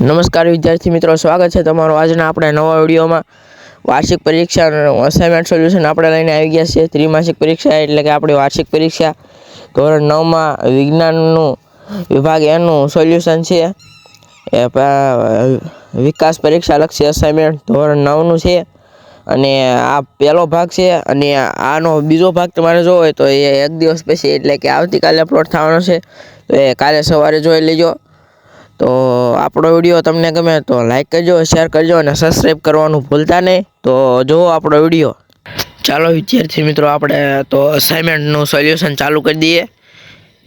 નમસ્કાર વિદ્યાર્થી મિત્રો, સ્વાગત છે તમારું આજના આપણે નવા વિડીયોમાં। વાર્ષિક પરીક્ષાનું અસાઇનમેન્ટ સોલ્યુશન આપણે લઈને આવી ગયા છીએ। ત્રિમાસિક પરીક્ષા એટલે કે આપણી વાર્ષિક પરીક્ષા ધોરણ 9માં વિજ્ઞાનનું વિભાગ એનું સોલ્યુશન છે। એ વિકાસ પરીક્ષા લક્ષી અસાઇનમેન્ટ ધોરણ 9નું છે અને આ પહેલો ભાગ છે અને આનો બીજો ભાગ તમારે જોવો હોય તો એ એક દિવસ પછી એટલે કે આવતીકાલે અપલોડ થવાનો છે, તો એ કાલે સવારે જોઈ લેજો। તો આપણો વિડીયો તમને ગમે તો લાઈક કરજો, શેર કરજો અને સબસ્ક્રાઈબ કરવાનું ભૂલતા નહીં। તો જુઓ આપણો વિડીયો। ચાલો વિદ્યાર્થી મિત્રો, આપણે તો અસાઇનમેન્ટનું સોલ્યુશન ચાલુ કરી દઈએ।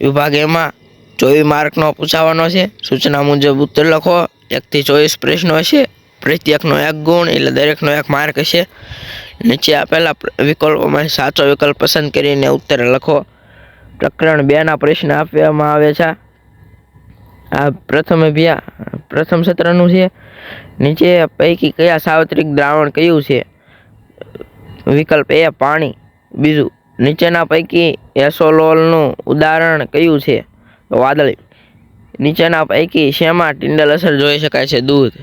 વિભાગ એમાં 24 માર્કનો પૂછાવાનો છે। સૂચના મુજબ ઉત્તર લખો। 1 થી 24 પ્રશ્નો હશે, પ્રત્યેકનો 1 ગુણ એટલે દરેકનો 1 માર્ક હશે। નીચે આપેલા વિકલ્પોમાં સાચો વિકલ્પ પસંદ કરીને ઉત્તર લખો। પ્રકરણ 2ના પ્રશ્ન આપવામાં આવે છે। આ પ્રથમ સત્રનું છે। નીચે પૈકી કયા સાર્વત્રિક દ્રાવણ કયું છે? વિકલ્પ એ પાણી। બીજું, નીચેના પૈકી એસોલોલનું ઉદાહરણ કયું છે? તો વાદળી। નીચેના પૈકી શેમાં ટિન્ડલ અસર જોઈ શકાય છે? દૂધ।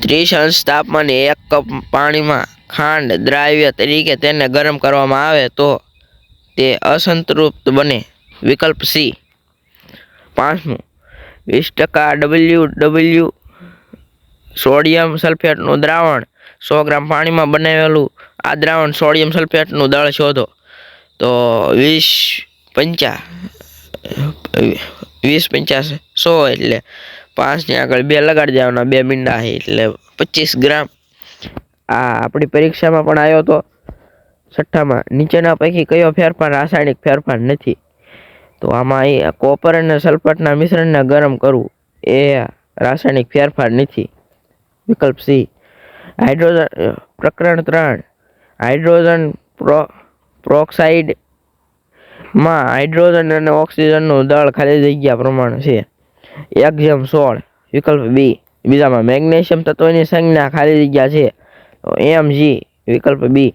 30 અંશ તાપમાને 1 કપ પાણીમાં ખાંડ દ્રાવ્ય તરીકે તેને ગરમ કરવામાં આવે તો તે અસંતૃપ્ત બને। વિકલ્પ સી। 5મું, 20% WW સોડિયમ સલ્ફેટનું દ્રાવણ 100 ગ્રામ પાણીમાં બનાવેલું આ દ્રાવણ સોડિયમ સલ્ફેટનું દળ શોધો। તો 20 × 100 એટલે 5 ની આગળ 2 લગાડી દેવાના, 2 મીંડા એટલે 25 ગ્રામ। આ આપણી પરીક્ષામાં પણ આવ્યો તો। 6માં, નીચેના પૈકી કયો ફેરફાર રાસાયણિક ફેરફાર નથી? તો આમાં કોપર અને સલ્ફેટના મિશ્રણને ગરમ કરવું એ રાસાયણિક ફેરફાર નથી। વિકલ્પ સી। પ્રકરણ 3, હાઇડ્રોજન પ્રોક્સાઇડમાં હાઇડ્રોજન અને ઓક્સિજનનું દળ ખાલી જગ્યા પ્રમાણે છે 1:16। વિકલ્પ બી। બીજામાં, મેગ્નેશિયમ તત્વની સંજ્ઞા ખાલી જગ્યા છે તો Mg। વિકલ્પ બી।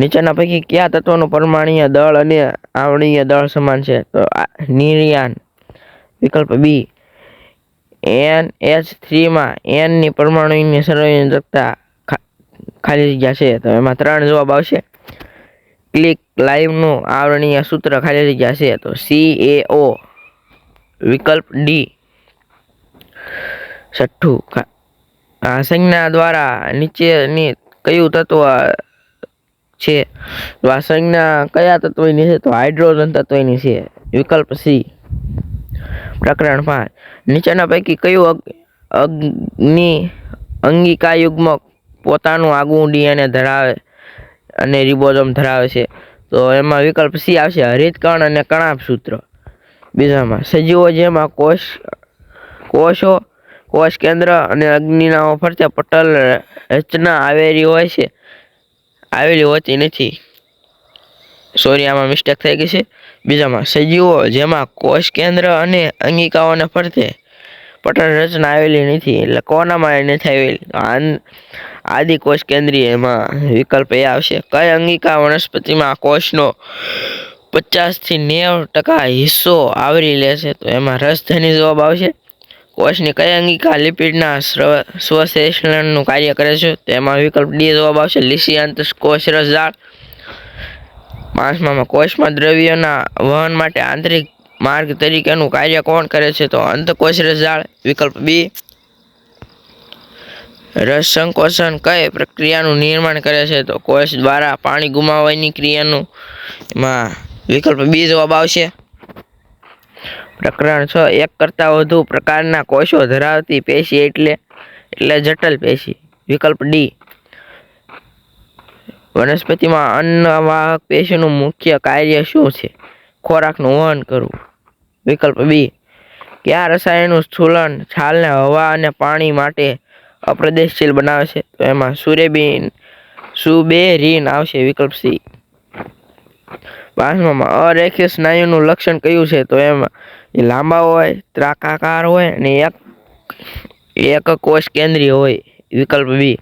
નીચેના પૈકી કયા તત્વનું પરમાણ્વીય દળ અને આવરણીય દળ સમાન છે? તો નિર્યાન। વિકલ્પ બી। NH3માં N ની પરમાણુની સંયોજકતા ખાલી જગ્યા છે તો એમાં 3 જવાબ આવશે। ક્લિક લાઇવનું આવરણીય સૂત્ર ખાલી જગ્યા છે તો CaO। વિકલ્પ ડી। 6, આ સંજ્ઞા દ્વારા નીચેની કયું તત્વ છે? તો આ સંજ્ઞા કયા તત્વની છે? તો હાઇડ્રોજન તત્વની છે। વિકલ્પ સી। પ્રકરણ 5, નીચેના પૈકી કયું અંગિકા યુગ્મક પોતાનું આગવું DNA ધરાવે અને રિબોઝોમ ધરાવે છે? તો એમાં વિકલ્પ સી આવશે, હરિતકણ અને કણાભ સૂત્ર। બીજામાં, સજીવો જેમાં કોષ કેન્દ્ર અને અગ્નિનાઓ ફરતે પટલ રચના આવેલી હોતી નથી। સોરી, આમાં મિસ્ટેક થઈ ગઈ છે। બીજામાં, સજીવો જેમાં કોષ કેન્દ્ર અને અંગિકાઓને ફરતે પટલ રચના આવેલી નથી એટલે કોનામાં નથી આવેલી? આદિકોષ કેન્દ્રીય એમાં વિકલ્પ એ આવશે। કઈ અંગિકા વનસ્પતિમાં કોષનો 50 થી 90% હિસ્સો આવરી લે છે? તો એમાં રસધણી જવાબ આવશે। કોષની કઈ અંગિકા લિપિડના સ્વસંશ્લેષણનું કાર્ય કરે છે? તો એમાં વિકલ્પ ડી જવાબ આવશે, લિસિયાંત કોષ રસજાળ। 5માં, કોષમાં દ્રવ્યોના વહન માટે આંતરિક માર્ગ તરીકેનું કાર્ય કોણ કરે છે? તો અંતઃકોષ રસજાળ। વિકલ્પ બી। રસ સંકોચન કઈ પ્રક્રિયાનું નિર્માણ કરે છે? તો કોષ દ્વારા પાણી ગુમાવવાની ક્રિયાનું, એમાં વિકલ્પ બી જવાબ આવશે। પ્રકરણ 6, એક કરતાં વધુ પ્રકારના કોષો ધરાવતી પેશી એટલે જઠર પેશી? વિકલ્પ ડી। વનસ્પતિમાં અન્નવાહક પેશીનું મુખ્ય કાર્ય શું છે? ખોરાકનું વહન કરવું। વિકલ્પ બી। કયા રસાયણનું સ્થૂલન છાલને હવા અને પાણી માટે અપ્રદેશશીલ બનાવે છે? તો એમાં સુબેરીન આવશે। વિકલ્પ સી। 5માં, અરેખીય સ્નાયુનું લક્ષણ કયું છે? તો એમાં લાંબા હોય, ત્રાકાકાર હોય અને એક કોષ કેન્દ્રીય હોય। વિકલ્પ બી।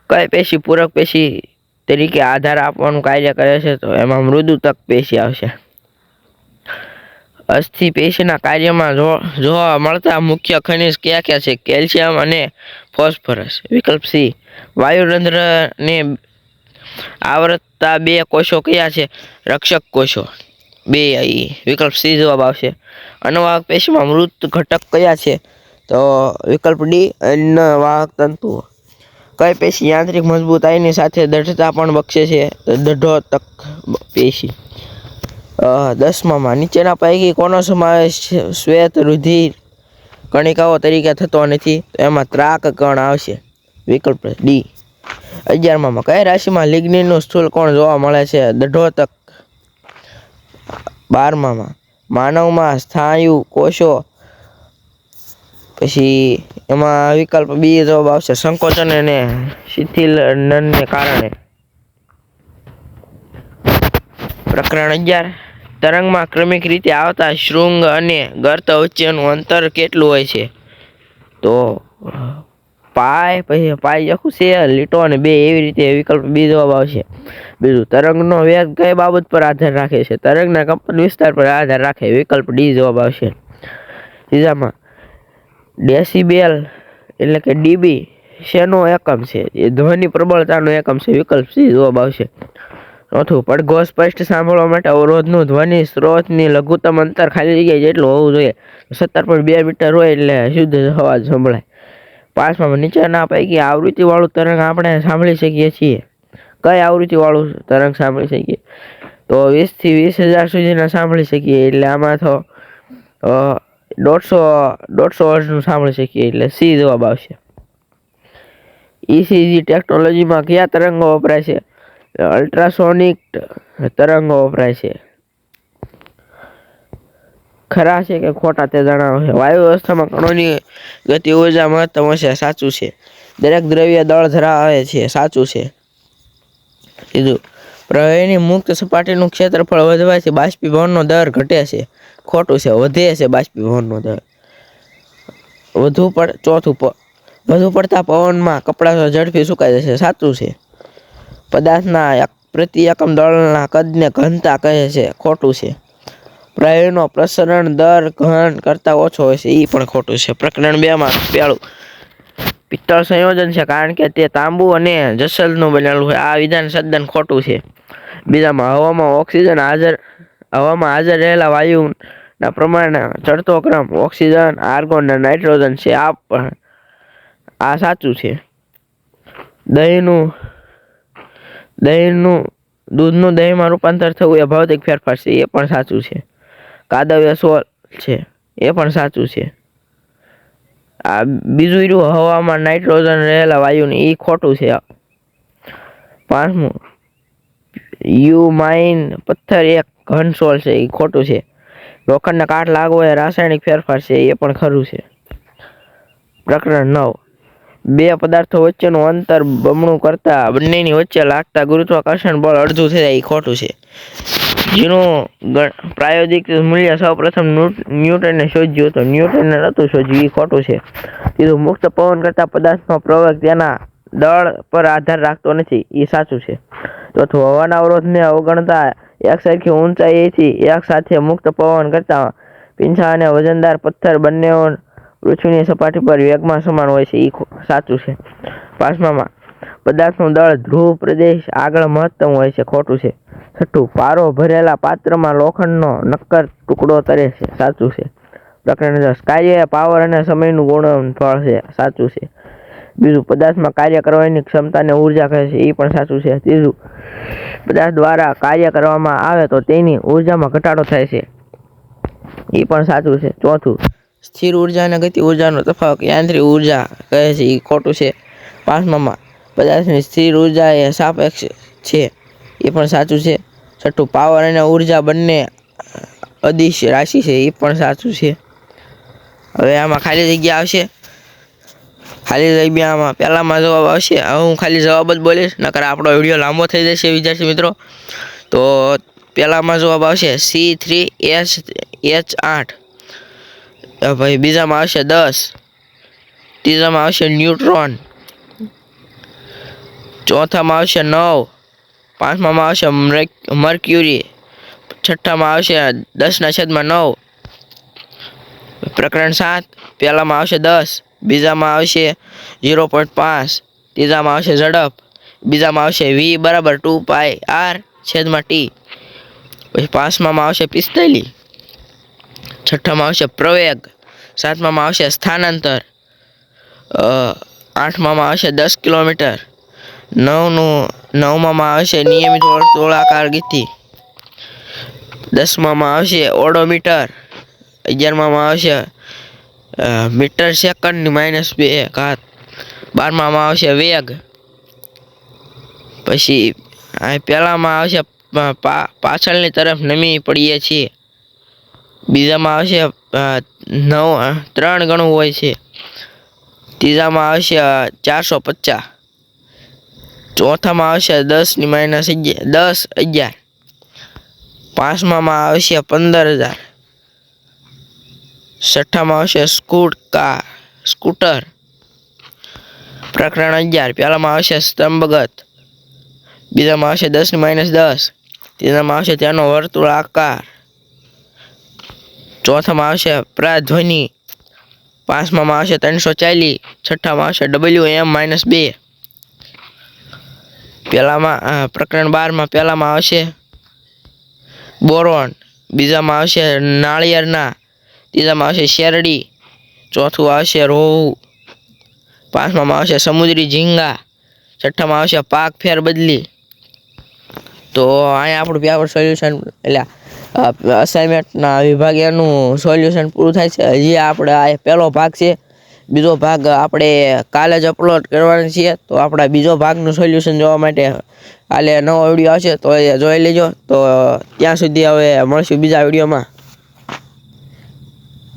કઈ પેશી પૂરક પેશી તરીકે આધાર આપવાનું કાર્ય કરે છે? તો એમાં મૃદુતક પેશી આવશે। અસ્થિ પેશીના કાર્યમાં જોવા મળતા મુખ્ય ખનિજ કયા કયા છે? કેલ્શિયમ અને ફોસ્ફરસ. વિકલ્પ સી. વાયુરંધ્રને આવરતા બે કોષો કયા છે? રક્ષક કોષો. બે. વિકલ્પ સી જવાબ આવશે. અન્નવાહક પેશીમાં મૃત ઘટક કયા છે? તો વિકલ્પ ડી અન્નવાહક તંતુઓ. કઈ પેશી યાંત્રિક મજબૂતાઈની સાથે દ્રઢતા પણ બક્ષે છે? દઢોતક પેશી. 10માં નીચેના પૈકી કોનો સમાવેશ શ્વેત રુધિર કણિકાઓ તરીકે થતો નથી? તો એમાં ત્રાક કણ આવશે. વિકલ્પ ડી. 11માં કઈ રાશિમાં લિગ્નિનનું સ્થૂળ કોણ જોવા મળે છે? દઢોતક. 12માં માનવમાં સ્નાયુ કોષો. પછી એમાં વિકલ્પ બી જવાબ આવશે. સંકોચન અને શિથિલનને કારણે. પ્રકરણ 11. તરંગમાં ક્રમિક રીતે આવતા શૃંગ અને ગર્ત વચ્ચેનું અંતર કેટલું હોય છે? તો પાય, પછી પાય લખું છે, લીટો અને 2 એવી રીતે વિકલ્પ બી જવાબ આવશે. બીજું, તરંગનો વેગ કઈ બાબત પર આધાર રાખે છે? તરંગના કંપન વિસ્તાર પર આધાર રાખે. વિકલ્પ ડી જવાબ આવશે. ત્રીજામાં ડેસિબેલ એટલે કે ડીબી શેનો એકમ છે? એ ધ્વનિ પ્રબળતાનો એકમ છે. વિકલ્પ સી જવાબ આવશે. ચોથું, પડઘો સ્પષ્ટ સાંભળવા માટે અવરોધનું ધ્વનિ સ્ત્રોતની લઘુત્તમ અંતર ખાલી જગ્યા જેટલું હોવું જોઈએ. 17.2 મીટર હોય એટલે શુદ્ધ અવાજ સંભળાય. 5માં નીચેના પૈકી આવૃત્તિવાળું તરંગ આપણે સાંભળી શકીએ છીએ? કઈ આવૃત્તિવાળું તરંગ સાંભળી શકીએ? તો 20 થી 20,000 સુધીના સાંભળી શકીએ. એટલે આમાં તો 150 હર્ટ્ઝનું સાંભળી શકીએ. એટલે સી જવાબ આવશે. ECG ટેકનોલોજીમાં કયા તરંગો વપરાય છે? અલ્ટ્રાસોનિક તરંગો વપરાય છે. ખરા છે કે ખોટા તે જણાવો છે. વાયુ અવસ્થામાં કણોની ગતિ ઉર્જા મહત્તમ હશે. સાચું છે. દરેક દ્રવ્ય દળ ધરાવે છે. સાચું છે. બીજું, પ્રવાહીની મુક્ત સપાટીનું ક્ષેત્રફળ વધવાથી બાષ્પીભવનનો દર ઘટે છે. ખોટું છે. વધે છે બાષ્પીભવનનો દર. ચોથું, વધુ પડતા પવનમાં કપડાં ઝડપી સુકાઈ જશે. સાચું છે. પદાર્થના પ્રતિ એકમ દળના કદને ઘનતા કહે છે. ખોટું છે. પ્રવાહીનો પ્રસરણ દર ઘન કરતાં ઓછો હોય છે. એ પણ ખોટું છે. પ્રકરણ 2માં પહેલું, પિત્તળ સંયોજન છે કારણ કે તે તાંબુ અને જસલનું બનેલું હોય. આ વિધાન સદન ખોટું છે. બીજામાં હવામાં હાજર રહેલા વાયુના પ્રમાણના ચડતો ક્રમ ઓક્સિજન, આર્ગોન અને નાઇટ્રોજન છે. આ સાચું છે. દૂધનું દહીંમાં રૂપાંતર થવું એ ભૌતિક ફેરફાર છે. એ પણ સાચું છે. કાદવ એ સોલ છે. એ પણ સાચું છે. આ બીજું, હવામાં નાઇટ્રોજન રહેલા વાયુની, એ ખોટું છે. 5મું, યુમાઇન પથ્થર એક ઘન સોલ છે. એ ખોટું છે. લોખંડના કાટ લાગવો એ રાસાયણિક ફેરફાર છે. એ પણ ખરું છે. પ્રકરણ 9. બે પદાર્થો વચ્ચેનું અંતર બમણું કરતા બંનેની વચ્ચે લાગતા ગુરુત્વાકર્ષણ બળ અડધું થઈ જાય. એ ખોટું છે. જેનું પ્રાયોગિક મૂલ્ય સૌ પ્રથમ ન્યૂટને શોધ્યું હતું. ન્યૂટને નહોતું શોધ્યું. એ ખોટું છે. બીજું, મુક્ત પવન કરતા પદાર્થનો પ્રવેગ તેના દળ પર આધાર રાખતો નથી. એ સાચું છે. ચોથું, હવાના અવરોધને અવગણતા એક સરખી ઊંચાઈથી એક સાથે મુક્ત પવન કરતા પીંછા અને વજનદાર પથ્થર બંને પૃથ્વીની સપાટી પર વેગમાં સમાન હોય છે. એ સાચું છે. 5માં પદાર્થનું દળ ધ્રુવ પ્રદેશ આગળ મહત્તમ હોય છે. ખોટું છે. 6, પારો ભરેલા પાત્રમાં લોખંડનો નક્કર ટુકડો તરે છે. સાચું છે. પ્રકરણ 10, કાર્ય પાવર અને સમયનું ગુણનફળ છે. સાચું છે. બીજું, પદાર્થમાં કાર્ય કરવાની ક્ષમતાને ઉર્જા કહે છે. એ પણ સાચું છે. ત્રીજું, પદાર્થ દ્વારા કાર્ય કરવામાં આવે તો તેની ઉર્જામાં ઘટાડો થાય છે. એ પણ સાચું છે. ચોથું, સ્થિર ઉર્જા અને ગતિ ઉર્જાનો તફાવત યાંત્રિક ઉર્જા કહે છે. એ ખોટું છે. 5માં પદાર્થની સ્થિર ઉર્જા એ સાપેક્ષ છે. એ પણ સાચું છે. 6, પાવર અને ઉર્જા બંને અદિશ રાશિ છે. એ પણ સાચું છે. હવે આમાં ખાલી જગ્યા આવશે. ખાલી જગ્યામાં પહેલામાં જવાબ આવશે. હવે હું ખાલી જવાબ જ બોલીશ, નકર આપણો વિડીયો લાંબો થઈ જશે વિદ્યાર્થી મિત્રો. તો પહેલામાં જવાબ આવશે C3H8. ભાઈ બીજામાં આવશે 10. ત્રીજામાં આવશે ન્યુટ્રોન. ચોથામાં આવશે 9. 5માં આવશે મર્ક્યુરી. 6માં આવશે 10^9. પ્રકરણ 7 પહેલામાં આવશે 10, બીજામાં આવશે 0.5, ત્રીજામાં આવશે ઝડપ, બીજામાં આવશે v બરાબર 2πr/t, પછી પાંચમામાં આવશે 45, છઠ્ઠામાં આવશે પ્રવેગ, સાતમામાં આવશે સ્થાનાંતર, આઠમામાં આવશે 10 કિલોમીટર, નવમામાં આવશે નિયમિત વર્તુળાકાર ગતિ, દસમામાં આવશે ઓડોમીટર, 11મામાં આવશે મીટર સેકન્ડની -2 ઘાત, 12મામાં આવશે વેગ, પછી પહેલામાં આવશે પાછળની તરફ નમી પડીએ છીએ, બીજામાં આવશે 3 ગણું હોય છે, ત્રીજામાં આવશે 450, ચોથામાં આવશે 10^-11, પાંચમામાં આવશે 15,000, છઠ્ઠામાં આવશે સ્કૂટર. પ્રકરણ 11 પહેલામાં આવશે સ્તંભગત, બીજામાં આવશે 10^-10, ત્રીજામાં આવશે તેનો વર્તુળાકાર, ચોથામાં આવશે પ્રધ્વનિ, પાંચમામાં આવશે 340, છઠ્ઠામાં આવશે Wm-2. પ્રકરણ 12 પહેલામાં આવશે બોરોન, બીજામાં આવશે નાળિયેરના, ત્રીજામાં આવશે શેરડી, ચોથું આવશે રોહુ, પાંચમામાં આવશે સમુદ્રી ઝીંગા, છઠ્ઠામાં આવશે પાક ફેર બદલી. તો અહીંયા આપણું પેપર સોલ્યુશન એટલે અસાઇનમેન્ટના વિભાગનું સોલ્યુશન પૂરું થાય છે. હજી આપણે આ પહેલો ભાગ છે, બીજો ભાગ આપણે કાલે જ અપલોડ કરવાનો છે. તો આપણા બીજો ભાગનું સોલ્યુશન જોવા માટે કાલે નવો વિડીયો આવશે તો એ જોઈ લેજો. તો ત્યાં સુધી હવે મળશું બીજા વિડીયોમાં.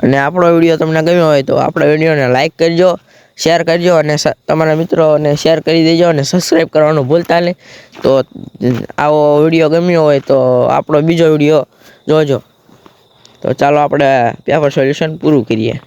અને આપણો વિડીયો તમને ગમ્યો હોય તો આપણા વિડીયોને લાઈક કરજો, શેર કરજો અને તમારા મિત્રોને શેર કરી દેજો અને સબસ્ક્રાઈબ કરવાનું ભૂલતા નહીં. તો આવો વિડીયો ગમ્યો હોય તો આપણો બીજો વિડીયો જોજો. તો ચાલો આપણે પેપર સોલ્યુશન પૂરું કરીએ.